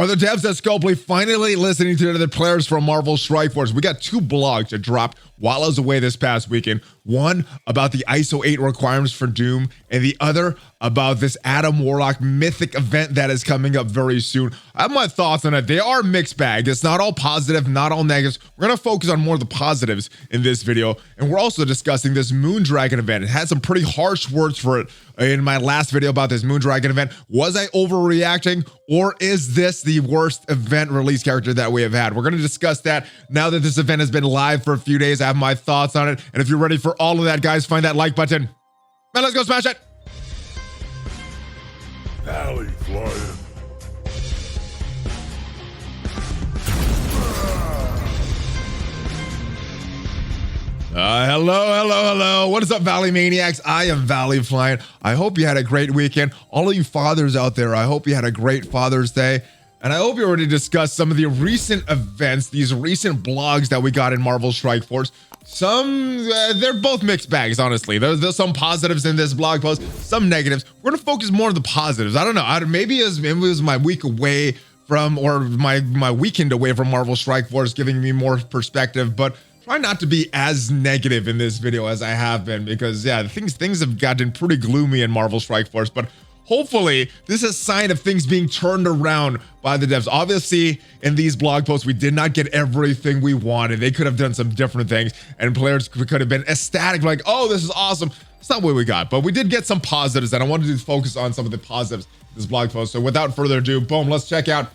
Are the devs at Scopely finally listening to the players from Marvel Strike Force? We got 2 blogs that dropped while I was away this past weekend. One about the Iso-8 requirements for Doom, and the other about this Adam Warlock mythic event that is coming up very soon. I have my thoughts on it. They are mixed bag. It's not all positive, not all negatives. We're going to focus on more of the positives in this video, and we're also discussing this Moondragon event. It had some pretty harsh words for it in my last video about this Moondragon event. Was I overreacting, or is this the worst event release character that we have had? We're going to discuss that now that this event has been live for a few days. I have my thoughts on it, and if you're ready for all of that, guys, find that like button. Now let's go smash it. ValleyFlyin. Hello. What is up, Valley Maniacs? I am ValleyFlyin. I hope you had a great weekend. All of you fathers out there, I hope you had a great Father's Day. And I hope you're ready to discuss some of the recent events, these recent blogs that we got in Marvel Strike Force. Some, they're both mixed bags, honestly. There's some positives in this blog post, some negatives. We're gonna focus more on the positives. I don't know, maybe it was my week away from, or my weekend away from Marvel Strike Force, giving me more perspective, but try not to be as negative in this video as I have been, because yeah, things have gotten pretty gloomy in Marvel Strike Force, but hopefully this is a sign of things being turned around by the devs. Obviously, in these blog posts, we did not get everything we wanted. They could have done some different things, and players could have been ecstatic, like, oh, this is awesome. It's not what we got, but we did get some positives, and I wanted to focus on some of the positives in this blog post. So without further ado, boom, let's check out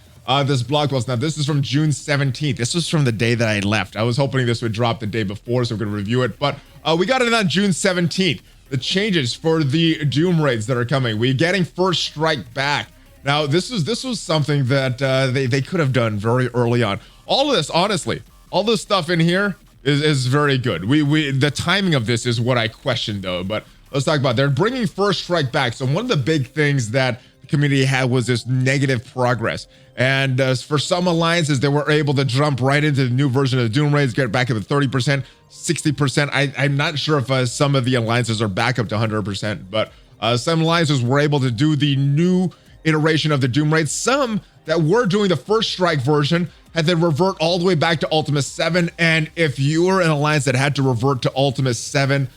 this blog post. Now, this is from June 17th. This was from the day that I left. I was hoping this would drop the day before, so we're going to review it, but we got it on June 17th. The changes for the Doom raids that are coming. We're getting First Strike back. Now, this was something that they could have done very early on. All of this, honestly, all this stuff in here is very good. The timing of this is what I question, though. But let's talk about it. They're bringing First Strike back. So one of the big things that the community had was this negative progress. And for some alliances, they were able to jump right into the new version of the Doom raids, get back up to 30%, 60%. I'm not sure if some of the alliances are back up to 100%, but some alliances were able to do the new iteration of the Doom raids. Some that were doing the First Strike version had to revert all the way back to Ultima 7. And if you were an alliance that had to revert to Ultima 7,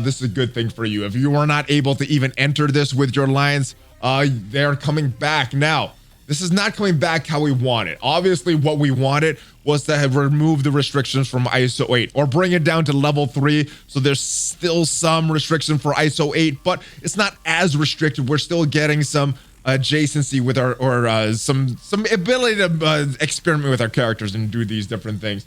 this is a good thing for you. If you were not able to even enter this with your alliance, they're coming back now. This is not coming back how we want it. Obviously, what we wanted was to have removed the restrictions from Iso-8 or bring it down to level 3. So there's still some restriction for Iso-8, but it's not as restricted. We're still getting some adjacency with our, or some ability to experiment with our characters and do these different things.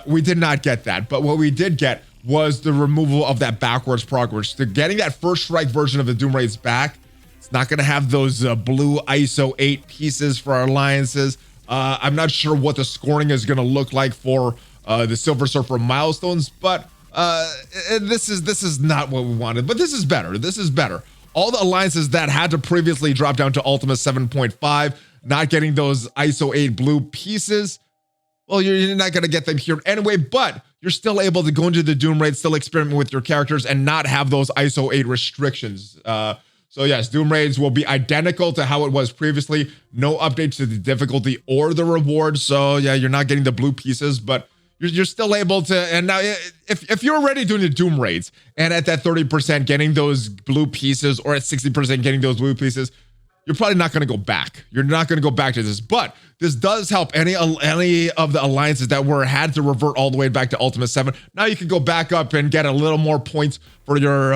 We did not get that, but what we did get was the removal of that backwards progress. So getting that First Strike version of the Doom raids back. It's not going to have those blue Iso-8 pieces for our alliances. I'm not sure what the scoring is going to look like for the Silver Surfer milestones, but this is not what we wanted. But this is better. This is better. All the alliances that had to previously drop down to Ultima 7.5, not getting those Iso-8 blue pieces, well, you're not going to get them here anyway, but you're still able to go into the Doom raid, still experiment with your characters, and not have those Iso-8 restrictions. So yes, Doom raids will be identical to how it was previously. No updates to the difficulty or the reward. So yeah, you're not getting the blue pieces, but you're still able to. And now, if you're already doing the Doom raids and at that 30% getting those blue pieces, or at 60% getting those blue pieces, you're probably not going to go back. You're not going to go back to this. But this does help any of the alliances that had to revert all the way back to Ultima 7. Now you can go back up and get a little more points for your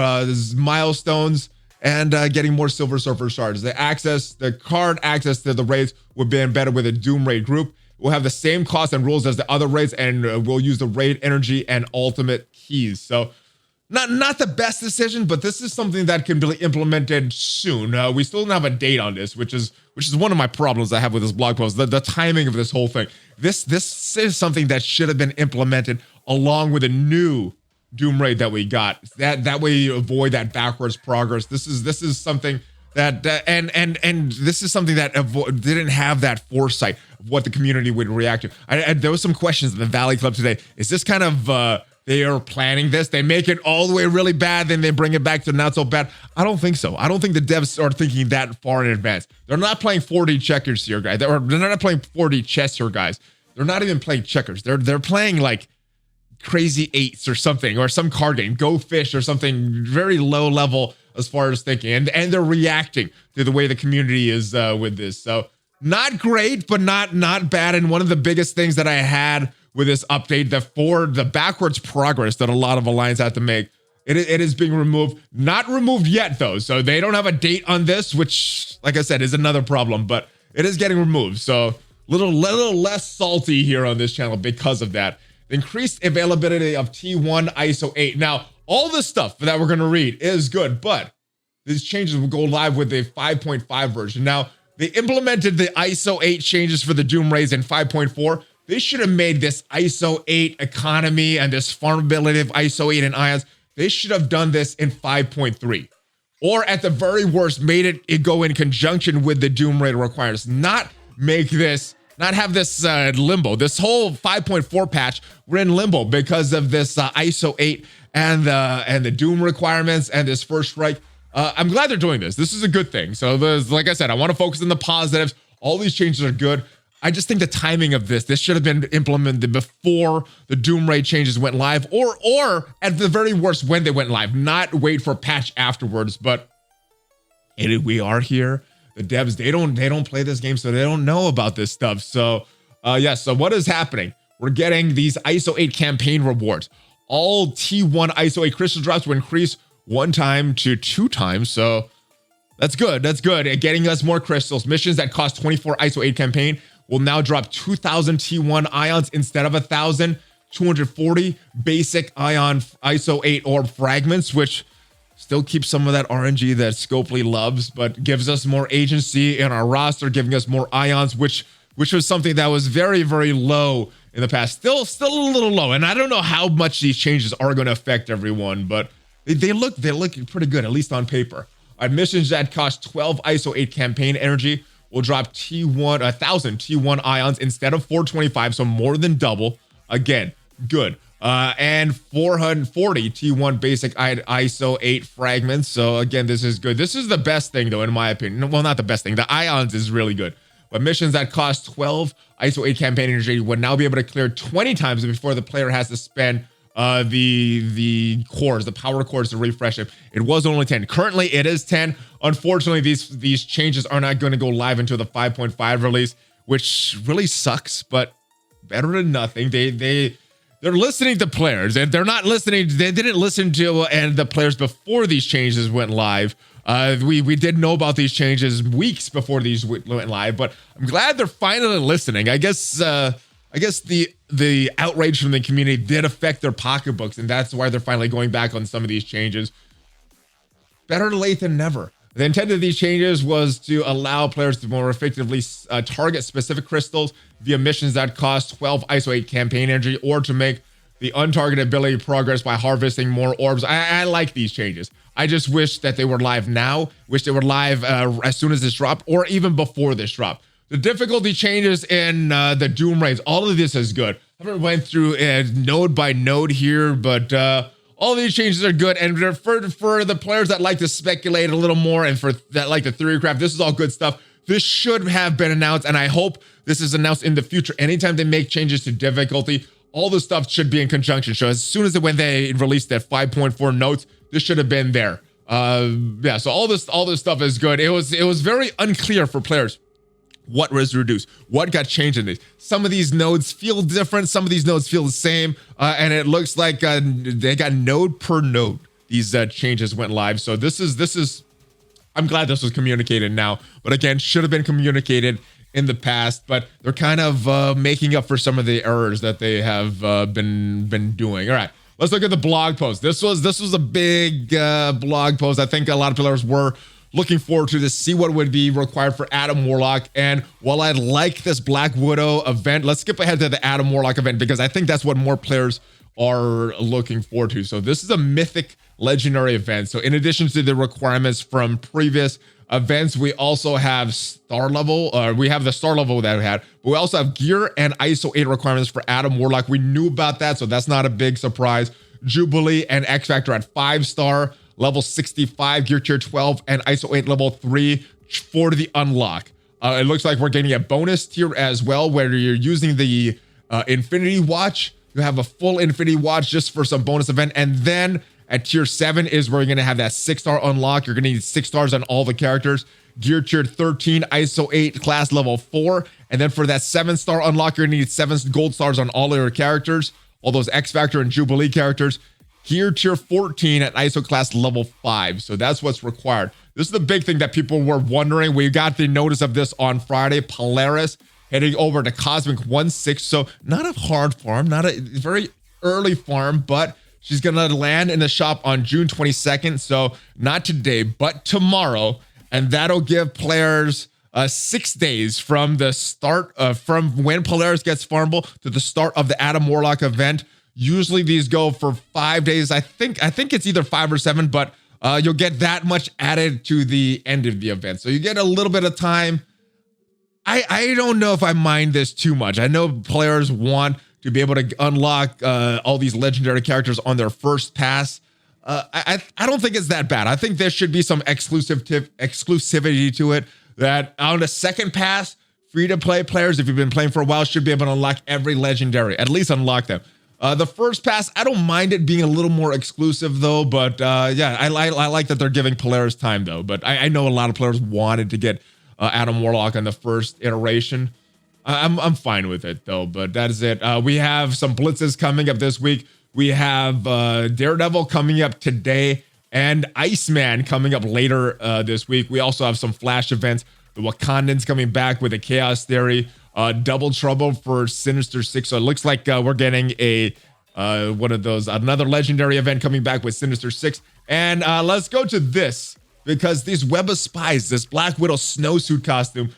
milestones, and getting more Silver Surfer shards. The card access to the raids will be embedded with a Doom raid group. We'll have the same cost and rules as the other raids, and we'll use the raid energy and ultimate keys. So not the best decision, but this is something that can be implemented soon. We still don't have a date on this, which is one of my problems I have with this blog post, the timing of this whole thing. This is something that should have been implemented along with a new Doom raid that we got. That way you avoid that backwards progress. This is something that and this is something that didn't have that foresight of what the community would react to. There was some questions in the Valley Club today. Is this kind of they are planning this. They make it all the way really bad, then they bring it back to not so bad. I don't think so. I don't think the devs are thinking that far in advance. They're not playing 4D checkers here, guys. They're not playing 4D chess here, guys. They're not even playing checkers. They're playing like crazy eights or something, or some card game, Go Fish or something very low level as far as thinking. And they're reacting to the way the community is with this. So not great, but not bad. And one of the biggest things that I had with this update, the backwards progress that a lot of Alliance have to make, it is being removed. Not removed yet, though. So they don't have a date on this, which, like I said, is another problem. But it is getting removed. So little less salty here on this channel because of that. The increased availability of T1 Iso-8. Now, all this stuff that we're going to read is good, but these changes will go live with the 5.5 version. Now, they implemented the Iso-8 changes for the Doom Rays in 5.4. They should have made this Iso-8 economy and this farmability of Iso-8 and ions. They should have done this in 5.3. Or at the very worst, made it go in conjunction with the Doom Ray requirements. Not have this limbo. This whole 5.4 patch, we're in limbo because of this Iso-8 and the Doom requirements and this first strike. I'm glad they're doing this. This is a good thing. So like I said, I want to focus on the positives. All these changes are good. I just think the timing of this should have been implemented before the Doom Ray changes went live, or at the very worst when they went live, not wait for a patch afterwards. But we are here. The devs, they don't play this game, so they don't know about this stuff. So yeah, so what is happening? We're getting these Iso-8 campaign rewards. All T1 Iso-8 crystal drops will increase 1 time to 2 times. So that's good. That's good. And getting us more crystals. Missions that cost 24 Iso-8 campaign will now drop 2,000 T1 ions instead of 1,000. 240 basic ion Iso-8 orb fragments, which still keeps some of that RNG that Scopely loves, but gives us more agency in our roster, giving us more ions, which was something that was very, very low in the past. Still a little low. And I don't know how much these changes are going to affect everyone, but they look pretty good, at least on paper. Missions that cost 12 Iso-8 campaign energy will drop 1,000 T1 ions instead of 425, so more than double. Again, good. And 440 T1 basic Iso-8 fragments. So again, this is good. This is the best thing, though, in my opinion. Well, not the best thing. The ions is really good. But missions that cost 12 Iso-8 campaign energy will now be able to clear 20 times before the player has to spend the cores, the power cores to refresh it. It was only 10. Currently, it is 10. Unfortunately, these changes are not going to go live until the 5.5 release, which really sucks, but better than nothing. They're listening to players, and they're not listening. They didn't listen to the players before these changes went live. We did know about these changes weeks before these went live, but I'm glad they're finally listening. I guess the outrage from the community did affect their pocketbooks, and that's why they're finally going back on some of these changes. Better late than never. The intent of these changes was to allow players to more effectively target specific crystals via missions that cost 12 Iso-8 campaign energy, or to make the untargeted ability progress by harvesting more orbs. I like these changes. I just wish that they were live now. Wish they were live as soon as this dropped, or even before this dropped. The difficulty changes in the Doom Rays. All of this is good. I haven't went through node by node here, but all these changes are good. And for the players that like to speculate a little more, and for that like the theory craft, this is all good stuff. This should have been announced, and I hope this is announced in the future. Anytime they make changes to difficulty, all the stuff should be in conjunction. So as soon as when they released that 5.4 notes, this should have been there. Yeah. So all this stuff is good. It was very unclear for players what was reduced, what got changed in these. Some of these nodes feel different. Some of these nodes feel the same. And it looks like they got node per node. These changes went live. So this is, I'm glad this was communicated now, but again, should have been communicated in the past, but they're kind of making up for some of the errors that they have been doing. All right, let's look at the blog post. This was a big blog post. I think a lot of players were looking forward to this, see what would be required for Adam Warlock. And while I like this Black Widow event, let's skip ahead to the Adam Warlock event, because I think that's what more players are looking forward to. So this is a mythic legendary events. So in addition to the requirements from previous events, we also have star level, we have the star level that we had, but we also have gear and Iso-8 requirements for Adam Warlock. We knew about that, so that's not a big surprise. Jubilee and X Factor at 5-star, level 65, gear tier 12, and Iso-8 level 3 for the unlock. It looks like we're getting a bonus tier as well, where you're using the Infinity Watch. You have a full Infinity Watch just for some bonus event, and then at tier 7 is where you're going to have that 6-star unlock. You're going to need 6 stars on all the characters. Gear tier 13, Iso-8, class level 4. And then for that 7-star unlock, you're going to need 7 gold stars on all of your characters, all those X Factor and Jubilee characters. Gear tier 14 at ISO class level 5. So that's what's required. This is the big thing that people were wondering. We got the notice of this on Friday. Polaris heading over to Cosmic 1/6. So not a hard farm, not a very early farm, but she's going to land in the shop on June 22nd. So not today, but tomorrow. And that'll give players 6 days from the start, from when Polaris gets farmable to the start of the Adam Warlock event. Usually these go for 5 days. I think it's either 5 or 7, but you'll get that much added to the end of the event. So you get a little bit of time. I don't know if I mind this too much. I know players want to be able to unlock all these legendary characters on their first pass. I don't think it's that bad. I think there should be some exclusivity to it, that on the second pass, free-to-play players, if you've been playing for a while, should be able to unlock every legendary, at least unlock them. The first pass, I don't mind it being a little more exclusive though, but yeah, I like that they're giving Polaris time though. But I know a lot of players wanted to get Adam Warlock on the first iteration. I'm fine with it though, but that is it. We have some blitzes coming up this week. We have Daredevil coming up today and Iceman coming up later this week. We also have some Flash events. The Wakandans coming back with a Chaos Theory. Double Trouble for Sinister Six. So it looks like we're getting a one of those, another legendary event coming back with Sinister Six. And let's go to this, because these Web of Spies, this Black Widow snowsuit costume,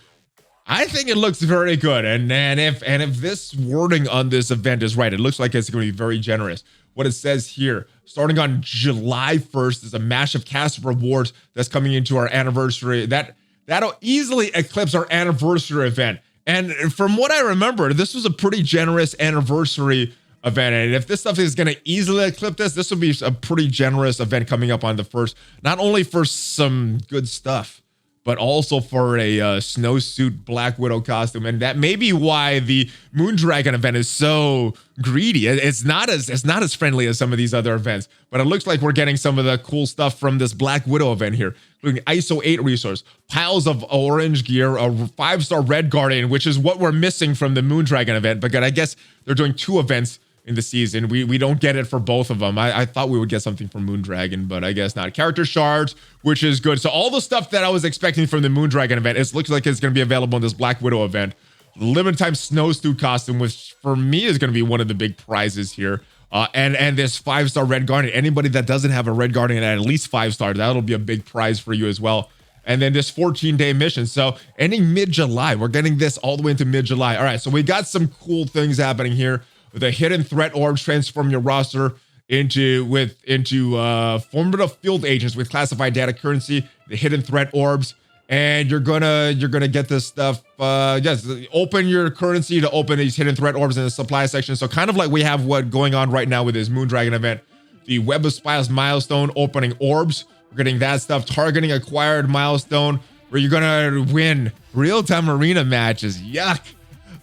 I think it looks very good. And if this wording on this event is right, it looks like it's going to be very generous. What it says here, starting on July 1st, is a massive cast of rewards that's coming into our anniversary. That'll easily eclipse our anniversary event. And from what I remember, this was a pretty generous anniversary event. And if this stuff is going to easily eclipse this will be a pretty generous event coming up on the first, not only for some good stuff, but also for a snowsuit Black Widow costume. And that may be why the Moondragon event is so greedy. It's not as friendly as some of these other events, but it looks like we're getting some of the cool stuff from this Black Widow event here, including Iso-8 resource, piles of orange gear, a 5-star Red Guardian, which is what we're missing from the Moondragon event. But I guess they're doing 2 events in the season. We don't get it for both of them. I thought we would get something from Moondragon, but I guess not. Character shards, which is good. So all the stuff that I was expecting from the Moondragon event, it looks like it's going to be available in this Black Widow event. Limited time snowsuit costume, which for me is going to be one of the big prizes here. And this 5-star Red Guardian. Anybody that doesn't have a Red Guardian at least 5 stars, that'll be a big prize for you as well. And then this 14-day mission. So ending mid-July, we're getting this all the way into mid-July. All right, so we got some cool things happening here. The hidden threat orbs transform your roster into formative field agents with classified data currency. The hidden threat orbs, and you're gonna get this stuff. Yes, open your currency to open these hidden threat orbs in the supply section. So kind of like we have what going on right now with this Moondragon event. The Web of Spies milestone opening orbs. We're getting that stuff. Targeting acquired milestone, where you're gonna win real-time arena matches. Yuck.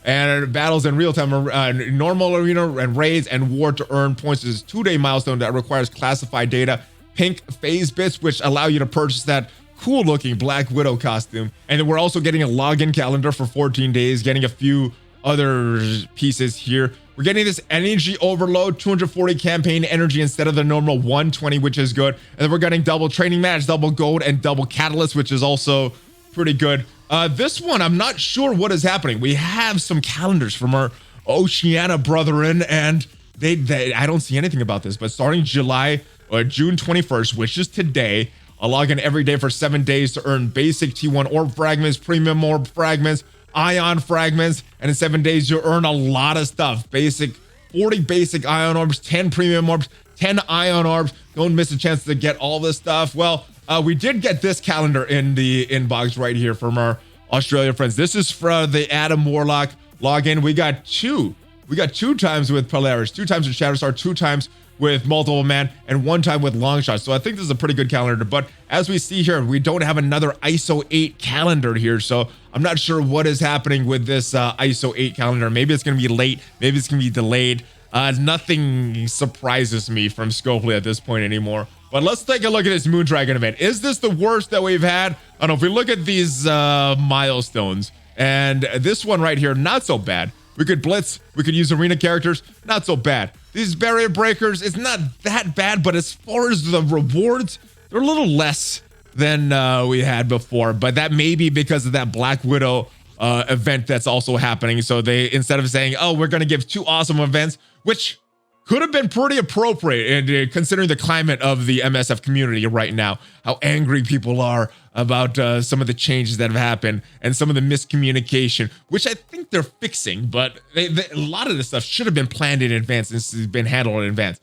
And battles in real-time, normal arena and raids and war to earn points. This is a 2-day milestone that requires classified data. Pink phase bits, which allow you to purchase that cool-looking Black Widow costume. And then we're also getting a login calendar for 14 days, getting a few other pieces here. We're getting this energy overload, 240 campaign energy instead of the normal 120, which is good. And then we're getting double training match, double gold, and double catalyst, which is also pretty good. This one, I'm not sure what is happening. We have some calendars from our Oceania brethren, and they I don't see anything about this. But starting June 21st, which is today, I'll log in every day for 7 days to earn basic T1 orb fragments, premium orb fragments, ion fragments, and in 7 days you'll earn a lot of stuff. 40 basic ion orbs, 10 premium orbs, 10 ion orbs, Don't miss a chance to get all this stuff. Well, we did get this calendar in the inbox right here from our Australia friends. This is for the Adam Warlock login. We got two times with Polaris, 2 times with Shatterstar, 2 times with Multiple Man, and 1 time with Longshot. So I think this is a pretty good calendar. But as we see here, we don't have another Iso-8 calendar here. So I'm not sure what is happening with this Iso-8 calendar. Maybe it's going to be late. Maybe it's going to be delayed. Nothing surprises me from Scopely at this point anymore. But let's take a look at this Moondragon event. Is this the worst that we've had? I don't know. If we look at these milestones, and this one right here, not so bad. We could blitz, we could use arena characters, not so bad. These barrier breakers, it's not that bad, but as far as the rewards, they're a little less than we had before. But that may be because of that Black Widow event that's also happening. So they, instead of saying, oh, we're gonna give 2 awesome events, which could have been pretty appropriate and considering the climate of the MSF community right now, how angry people are about some of the changes that have happened and some of the miscommunication, which I think they're fixing, but a lot of this stuff should have been planned in advance and it's been handled in advance.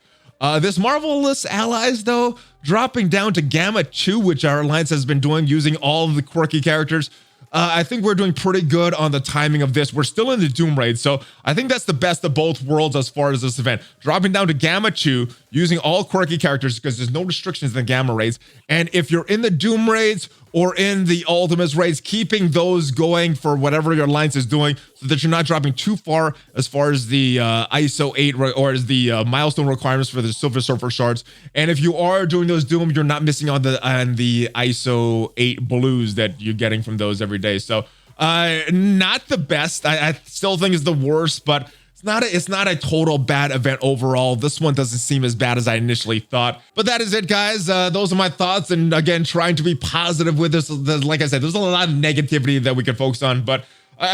This Marvelous Allies, though, dropping down to Gamma 2, which our alliance has been doing using all of the quirky characters. I think we're doing pretty good on the timing of this. We're still in the Doom Raid, so I think that's the best of both worlds as far as this event. Dropping down to Gamma 2, using all quirky characters because there's no restrictions in the Gamma Raids. And if you're in the Doom Raids or in the Ultimates Raids, keeping those going for whatever your alliance is doing so that you're not dropping too far as far as the Iso-8 or as the milestone requirements for the Silver Surfer shards. And if you are doing those Doom, you're not missing on the Iso-8 blues that you're getting from those every day. So not the best. I still think it's the worst, but it's not a total bad event overall. This one doesn't seem as bad as I initially thought. But that is it, guys. Those are my thoughts. And again, trying to be positive with this. Like I said, there's a lot of negativity that we can focus on, but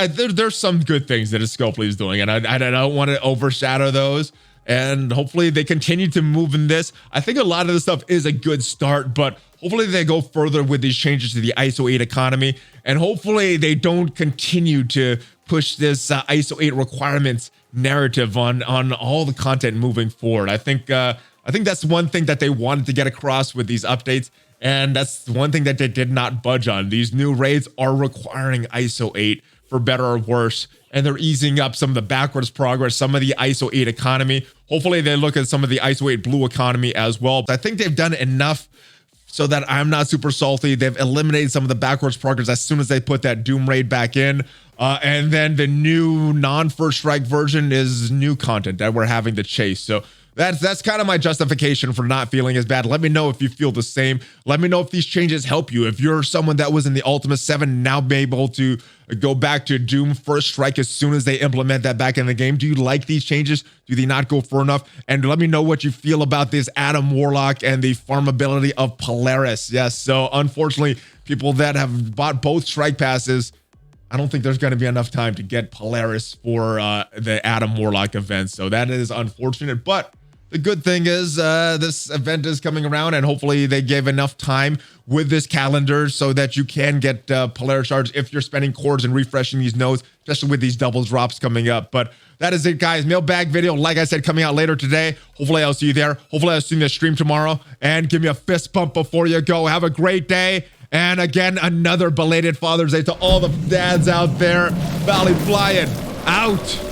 there's some good things that Scopely is doing, and I don't want to overshadow those. And hopefully they continue to move in this. I think a lot of this stuff is a good start, but hopefully they go further with these changes to the Iso-8 economy. And hopefully they don't continue to push this Iso-8 requirements narrative on all the content moving forward. I think that's one thing that they wanted to get across with these updates. And that's one thing that they did not budge on. These new raids are requiring Iso-8 for better or worse, and they're easing up some of the backwards progress, some of the Iso-8 economy. Hopefully they look at some of the Iso-8 blue economy as well. I think they've done enough so that I'm not super salty. They've eliminated some of the backwards progress as soon as they put that Doom Raid back in. And then the new non-First Strike version is new content that we're having to chase. So that's kind of my justification for not feeling as bad. Let me know if you feel the same. Let me know if these changes help you. If you're someone that was in the Ultimate 7, now be able to go back to Doom First Strike as soon as they implement that back in the game. Do you like these changes? Do they not go far enough? And let me know what you feel about this Adam Warlock and the farmability of Polaris. Yes, so unfortunately, people that have bought both strike passes, I don't think there's going to be enough time to get Polaris for the Adam Warlock event. So that is unfortunate, but the good thing is this event is coming around, and hopefully they gave enough time with this calendar so that you can get Polaris shards if you're spending cores and refreshing these nodes, especially with these double drops coming up. But that is it, guys. Mailbag video, like I said, coming out later today. Hopefully I'll see you there. Hopefully I'll see you in the stream tomorrow. And give me a fist bump before you go. Have a great day. And again, another belated Father's Day to all the dads out there. ValleyFlyin out.